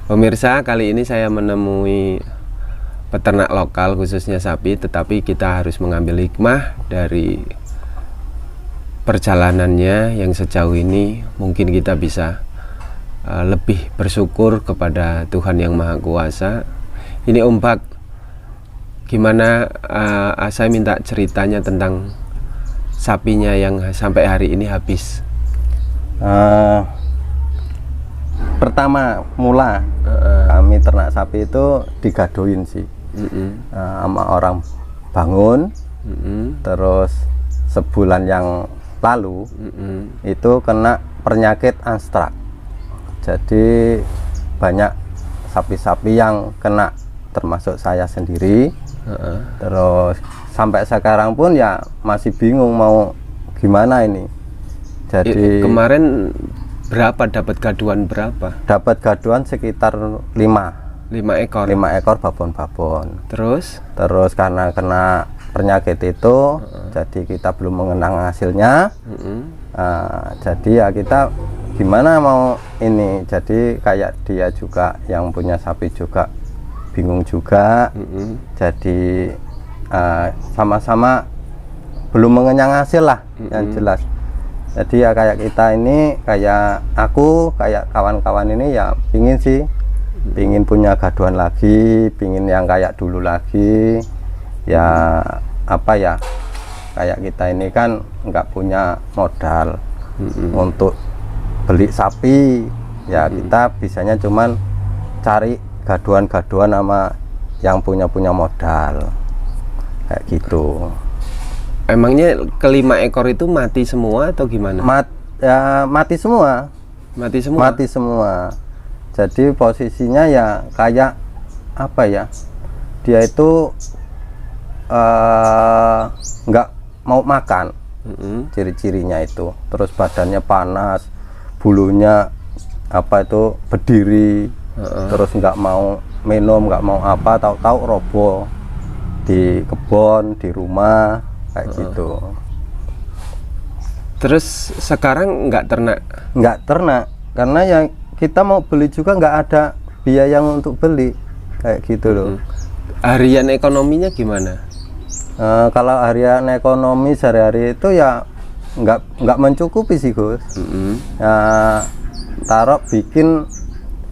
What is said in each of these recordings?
Pemirsa, kali ini saya menemui peternak lokal khususnya sapi, tetapi kita harus mengambil hikmah dari perjalanannya yang sejauh ini. Mungkin kita bisa lebih bersyukur kepada Tuhan yang Maha Kuasa. Ini Om Bak, gimana saya minta ceritanya tentang sapinya yang sampai hari ini habis. Pertama mula kami ternak sapi itu digadoin sih sama orang bangun. Terus sebulan yang lalu itu kena penyakit anstrak, jadi banyak sapi-sapi yang kena, termasuk saya sendiri. Terus sampai sekarang pun ya masih bingung mau gimana ini. Jadi kemarin berapa dapat gaduan berapa? Dapat gaduan sekitar 5 ekor. 5 ekor babon-babon. Terus karena kena penyakit itu, jadi kita belum mengenang hasilnya. Jadi ya kita gimana mau ini. Jadi kayak dia juga yang punya sapi juga bingung juga. Jadi sama-sama belum mengenyang hasil lah yang jelas. Jadi ya kayak kita ini, kayak aku, kayak kawan-kawan ini ya pingin punya gaduan lagi, pingin yang kayak dulu lagi. Ya apa ya, kayak kita ini kan nggak punya modal untuk beli sapi. Ya kita bisanya cuman cari gaduan-gaduan sama yang punya modal kayak gitu. Emangnya kelima ekor itu mati semua atau gimana? Mati semua. Mati semua. Jadi posisinya ya kayak apa ya? Dia itu nggak mau makan. Ciri-cirinya itu. Terus badannya panas, bulunya apa itu berdiri. Terus nggak mau minum, nggak mau apa, tahu-tahu roboh di kebun, di rumah. Kayak gitu. Terus sekarang nggak ternak karena yang kita mau beli juga nggak ada biaya untuk beli kayak gitu loh. Harian ekonominya gimana? Kalau harian ekonomi sehari-hari itu ya nggak mencukupi sih Gus. Taruh bikin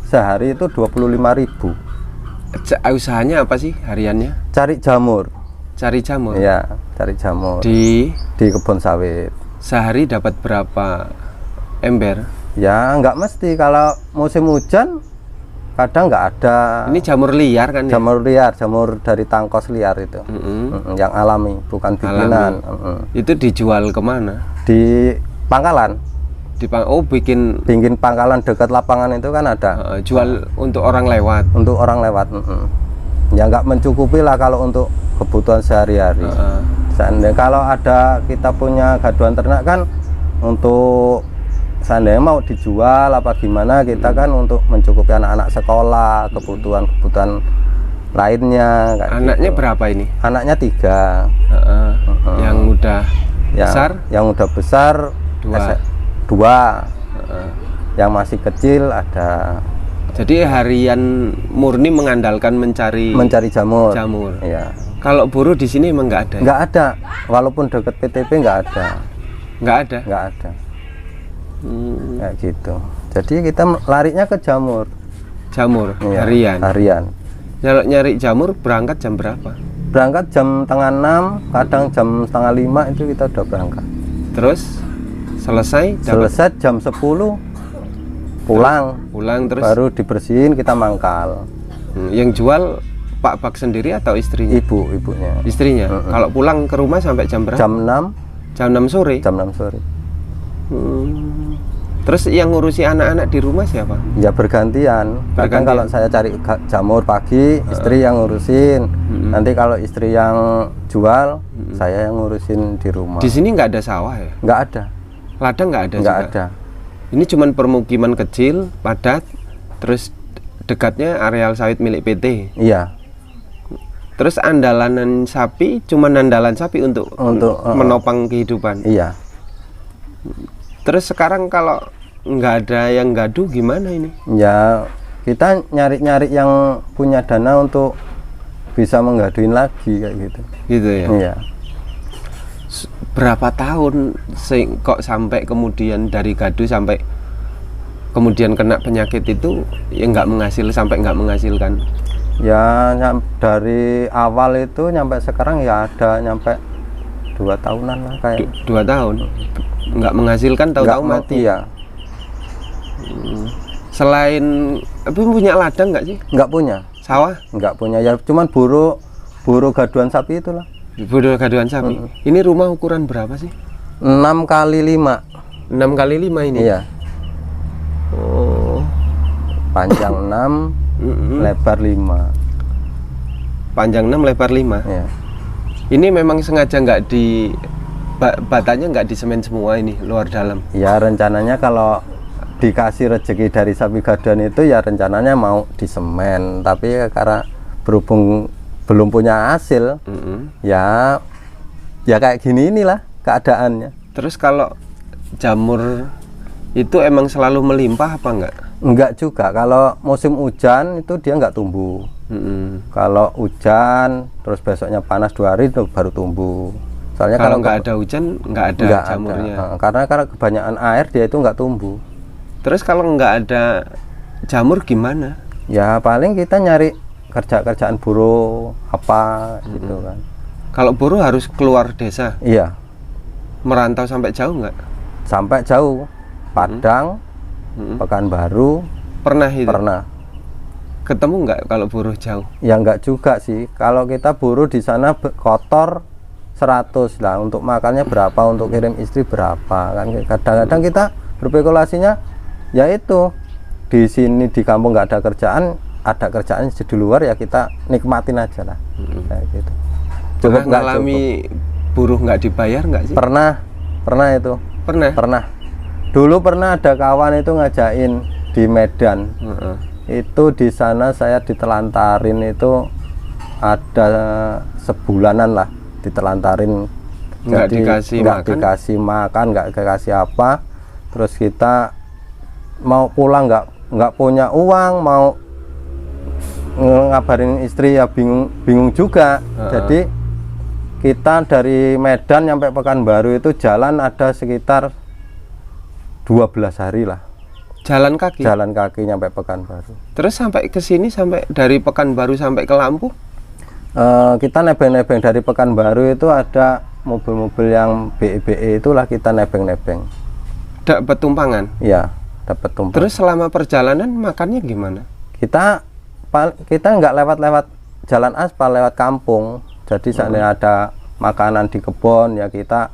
sehari itu 25.000. Usahanya apa sih hariannya? Cari jamur. Ya, cari jamur di kebun sawit. Sehari dapat berapa ember? Ya nggak mesti, kalau musim hujan kadang nggak ada. Ini jamur liar kan? Jamur liar, jamur dari tangkos liar itu. Yang alami, bukan bikinan. Itu dijual kemana? Di pangkalan. Bikin pangkalan dekat lapangan itu kan ada. Jual untuk orang lewat. Ya nggak mencukupi lah kalau untuk kebutuhan sehari-hari. Seandainya kalau ada kita punya gaduan ternak kan, untuk seandainya mau dijual apa gimana, kita kan untuk mencukupi anak-anak sekolah, kebutuhan lainnya. Anaknya gitu. Berapa ini? Anaknya 3. Yang udah besar? Yang udah besar 2. Yang masih kecil ada. Jadi harian murni mengandalkan mencari jamur. Iya. Kalau buruh di sini emang nggak ada? Nggak ada. Walaupun dekat PTP nggak ada. Nggak ada. Kayak gitu. Jadi kita larinya ke jamur. Iya, harian. Kalau nyari jamur berangkat jam berapa? Berangkat jam 5:30, kadang jam 4:30 itu kita udah berangkat. Terus selesai jam 10. Pulang terus baru dibersihin, kita mangkal. Yang jual Pak Bak sendiri atau istrinya? Istrinya. Kalau pulang ke rumah sampai jam berapa? Jam 6. Jam 6 sore. Terus yang ngurusi anak-anak di rumah siapa? Ya bergantian. Kadang kalau saya cari jamur pagi, istri yang ngurusin. Nanti kalau istri yang jual, saya yang ngurusin di rumah. Di sini nggak ada sawah ya? Nggak ada. Ladang nggak ada? Nggak ada. Ini cuman permukiman kecil, padat, terus dekatnya areal sawit milik PT. Iya. Terus andalan sapi, cuman andalan sapi untuk menopang kehidupan. Iya. Terus sekarang kalau nggak ada yang gaduh gimana ini? Ya kita nyari-nyari yang punya dana untuk bisa menggaduin lagi kayak gitu. Gitu ya. Iya. Berapa tahun kok sampai kemudian dari gadu sampai kemudian kena penyakit itu ya nggak menghasilkan? Ya dari awal itu nyampe sekarang ya ada nyampe 2 tahunan lah kayak. 2 tahun nggak menghasilkan, tahu-tahu mati ya. Selain punya ladang nggak sih? Nggak punya. Sawah? Nggak punya, ya cuman buru gaduan sapi itulah. Buru gaduan sapi. Ini rumah ukuran berapa sih? 6 kali 5. 6 kali 5 ini? Iya. Oh. Panjang 6, lebar 5. Panjang 6, lebar 5. Iya. Ini memang sengaja nggak di batanya nggak disemen semua ini, luar dalam? Ya rencananya kalau dikasih rezeki dari sapi gaduan itu ya rencananya mau disemen, tapi karena berhubung belum punya hasil, ya kayak gini inilah keadaannya. Terus kalau jamur itu emang selalu melimpah apa enggak? Enggak juga, kalau musim hujan itu dia nggak tumbuh. Kalau hujan terus besoknya panas 2 hari itu baru tumbuh. Soalnya kalau nggak ada hujan nggak ada jamurnya. Karena kebanyakan air dia itu nggak tumbuh. Terus kalau nggak ada jamur gimana? Ya paling kita nyari kerjaan buruh apa gitu kan. Kalau buruh harus keluar desa? Iya. Merantau sampai jauh nggak? Sampai jauh. Padang, Pekanbaru. Pernah itu? Pernah. Ketemu nggak kalau buruh jauh? Ya nggak juga sih. Kalau kita buruh di sana kotor 100 lah. Untuk makannya berapa, untuk kirim istri berapa kan. Kadang-kadang kita berspekulasinya ya itu di sini di kampung nggak ada kerjaan di luar ya kita nikmatin aja lah. Kayak gitu. Cukup nggak alami buruh nggak dibayar nggak sih? Pernah itu. Pernah. Dulu pernah ada kawan itu ngajakin di Medan. Itu di sana saya ditelantarin itu ada sebulanan lah, ditelantarin. Nggak dikasih makan, nggak dikasih apa. Terus kita mau pulang nggak punya uang, mau ngabarin istri ya bingung juga. Jadi kita dari Medan sampai Pekanbaru itu jalan ada sekitar 12 hari lah. Jalan kaki? Jalan kaki sampai Pekanbaru. Terus sampai ke sini, sampai dari Pekanbaru sampai ke Lampung? Kita nebeng-nebeng dari Pekanbaru itu ada mobil-mobil yang BE itulah kita nebeng-nebeng. Dapat tumpangan? Iya, dapat tumpangan. Terus selama perjalanan makannya gimana? Kita nggak lewat jalan aspal, lewat kampung. Jadi seandainya ada makanan di kebun ya kita,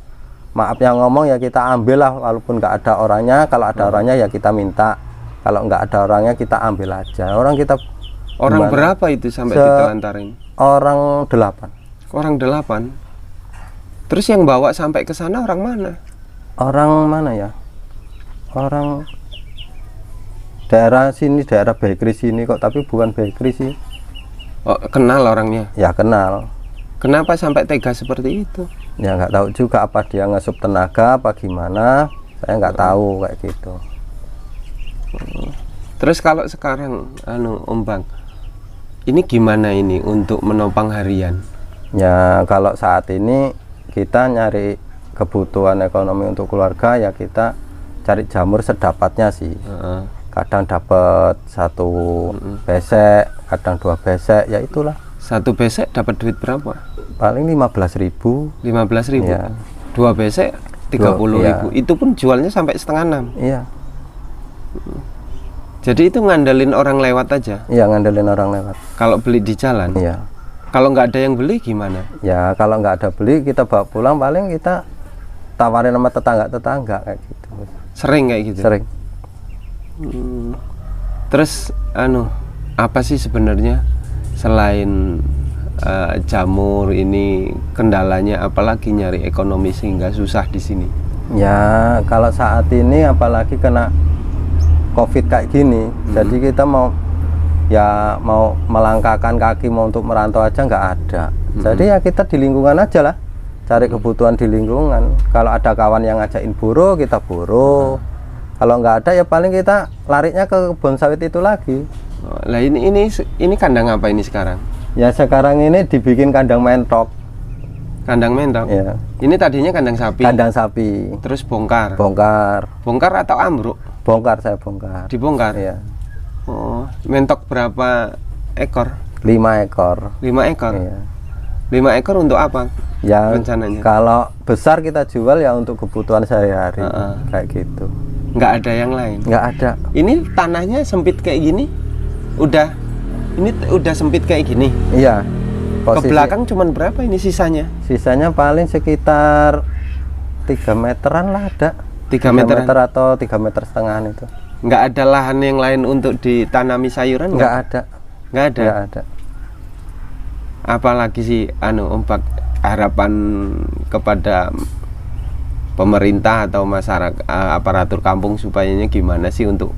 maaf yang ngomong ya kita ambil lah, walaupun nggak ada orangnya. Kalau ada orangnya ya kita minta, kalau nggak ada orangnya kita ambil aja. Orang gimana? Berapa itu sampai ditelantarin? Orang 8. Orang 8. Terus yang bawa sampai ke sana orang mana? Orang mana ya? Orang daerah sini, daerah bakery sini kok, tapi bukan bakery sih. Oh, kenal orangnya? Ya kenal. Kenapa sampai tega seperti itu? Ya nggak tahu juga, apa dia ngesup tenaga apa gimana, saya nggak tahu kayak gitu. Terus kalau sekarang Om Bang, ini gimana ini untuk menopang harian? Ya kalau saat ini kita nyari kebutuhan ekonomi untuk keluarga ya kita cari jamur sedapatnya sih. Kadang dapat 1 besek, kadang 2 besek, ya itulah. 1 besek dapat duit berapa? Paling 15.000. 15.000. Ya. 2 besek 30.000. Ya. Itu pun jualnya sampai setengah 6. Iya. Jadi itu ngandelin orang lewat aja? Iya, ngandelin orang lewat. Kalau beli di jalan? Iya. Kalau nggak ada yang beli gimana? Ya kalau nggak ada beli kita bawa pulang, paling kita tawarin sama tetangga kayak gitu. Sering kayak gitu? Sering. Terus apa sih sebenarnya selain jamur ini kendalanya, apalagi nyari ekonomi sehingga susah di sini? Ya kalau saat ini apalagi kena COVID kayak gini, jadi kita mau melangkahkan kaki mau untuk merantau aja nggak ada. Jadi ya kita di lingkungan aja lah, cari kebutuhan di lingkungan. Kalau ada kawan yang ngajakin buruh, kita buruh. Kalau nggak ada ya paling kita larinya ke kebun sawit itu lagi. Oh, lah ini kandang apa ini sekarang? Ya sekarang ini dibikin kandang mentok. Kandang mentok. Ya. Ini tadinya kandang sapi. Kandang sapi. Terus bongkar. Bongkar. Bongkar atau ambruk? Bongkar, saya bongkar. Dibongkar. Iya. Oh, mentok berapa ekor? 5 ekor. 5 ekor. Iya. 5 ekor untuk apa? Ya Rencananya? kalau besar kita jual ya untuk kebutuhan sehari-hari. Kayak gitu. Nggak ada yang lain. Nggak ada. Ini tanahnya sempit kayak gini. Ini udah sempit kayak gini. Iya. Ke belakang cuman berapa ini sisanya? Sisanya paling sekitar 3 meteran lah ada. 3 meter atau 3,5 meter itu. Nggak ada lahan yang lain untuk ditanami sayuran? Nggak ada. Nggak ada. Nggak ada. Apalagi sih Om Bak, harapan kepada pemerintah atau masyarakat, aparatur kampung supayanya gimana sih untuk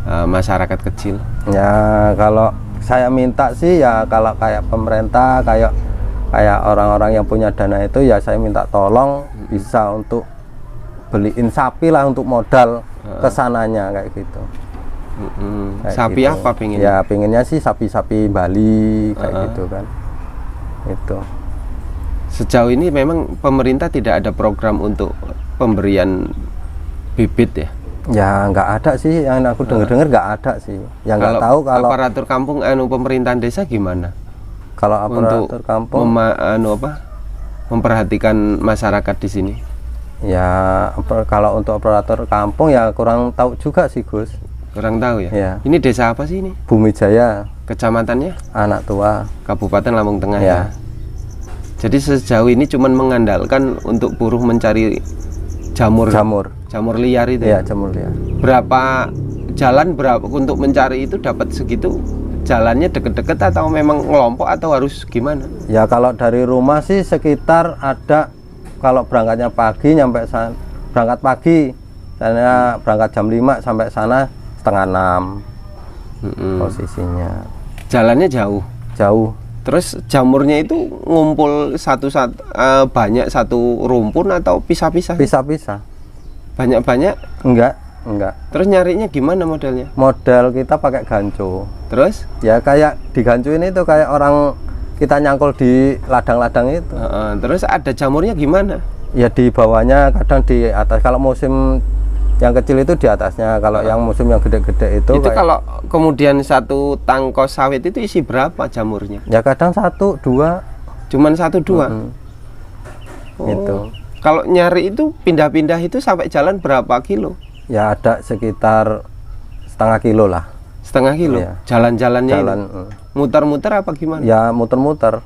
masyarakat kecil? Ya kalau saya minta sih ya kalau kayak pemerintah, kayak orang-orang yang punya dana itu ya saya minta tolong bisa untuk beliin sapi lah untuk modal kesananya kayak gitu. Kayak sapi gitu. apa pengen? Ya pengennya sih sapi-sapi Bali kayak gitu kan. Itu. Sejauh ini memang pemerintah tidak ada program untuk pemberian bibit ya? Ya nggak ada sih, yang aku dengar nggak ada sih. Yang nggak tahu kalau aparatur kampung, pemerintahan desa gimana? Kalau aparatur untuk kampung memperhatikan masyarakat di sini? Ya kalau untuk operator kampung ya kurang tahu juga sih Gus. Kurang tahu ya? Ya. Ini desa apa sih ini? Bumi Jaya. Kecamatannya? Anak Tua. Kabupaten Lampung Tengah Ya. ya. Jadi sejauh ini cuman mengandalkan untuk buruh mencari jamur liar itu. Iya, jamur liar. Berapa jalan untuk mencari itu dapat segitu? Jalannya deket-deket atau memang ngelompok atau harus gimana? Ya kalau dari rumah sih sekitar ada, kalau berangkatnya pagi nyampe sana, berangkat pagi saya berangkat jam 5 sampai sana setengah 6 posisinya. Jalannya jauh. Terus jamurnya itu ngumpul banyak satu rumpun atau pisah-pisah? Pisah-pisah. Banyak-banyak? Enggak. Terus nyarinya gimana modelnya? Model kita pakai ganco. Terus? Ya kayak di ganco ini tuh kayak orang kita nyangkul di ladang-ladang itu. Terus ada jamurnya gimana? Ya di bawahnya, kadang di atas. Kalau musim yang kecil itu di atasnya, kalau yang musim yang gede-gede itu kalau kemudian satu tangkos sawit itu isi berapa jamurnya? Ya kadang 1, 2. Cuman 1, 2? Itu. Kalau nyari itu pindah-pindah itu sampai jalan berapa kilo? Ya ada sekitar setengah kilo lah. Setengah kilo? Iya. Jalan-jalannya muter-muter apa gimana? Ya muter-muter.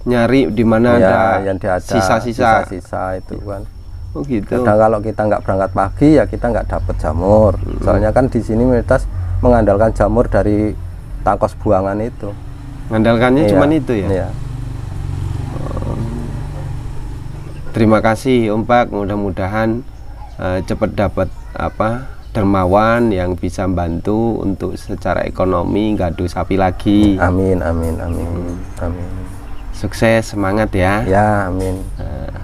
Nyari di mana ada yang sisa-sisa itu kan. Oh gitu. Kadang kalau kita nggak berangkat pagi ya kita nggak dapat jamur. Soalnya kan di sini mayoritas mengandalkan jamur dari tangkos buangan itu. Mengandalkannya cuman itu ya. Iya. Terima kasih Om Bak, mudah-mudahan cepat dapat dermawan yang bisa membantu untuk secara ekonomi, nggak adu sapi lagi. Amin. Sukses, semangat ya. Ya, amin.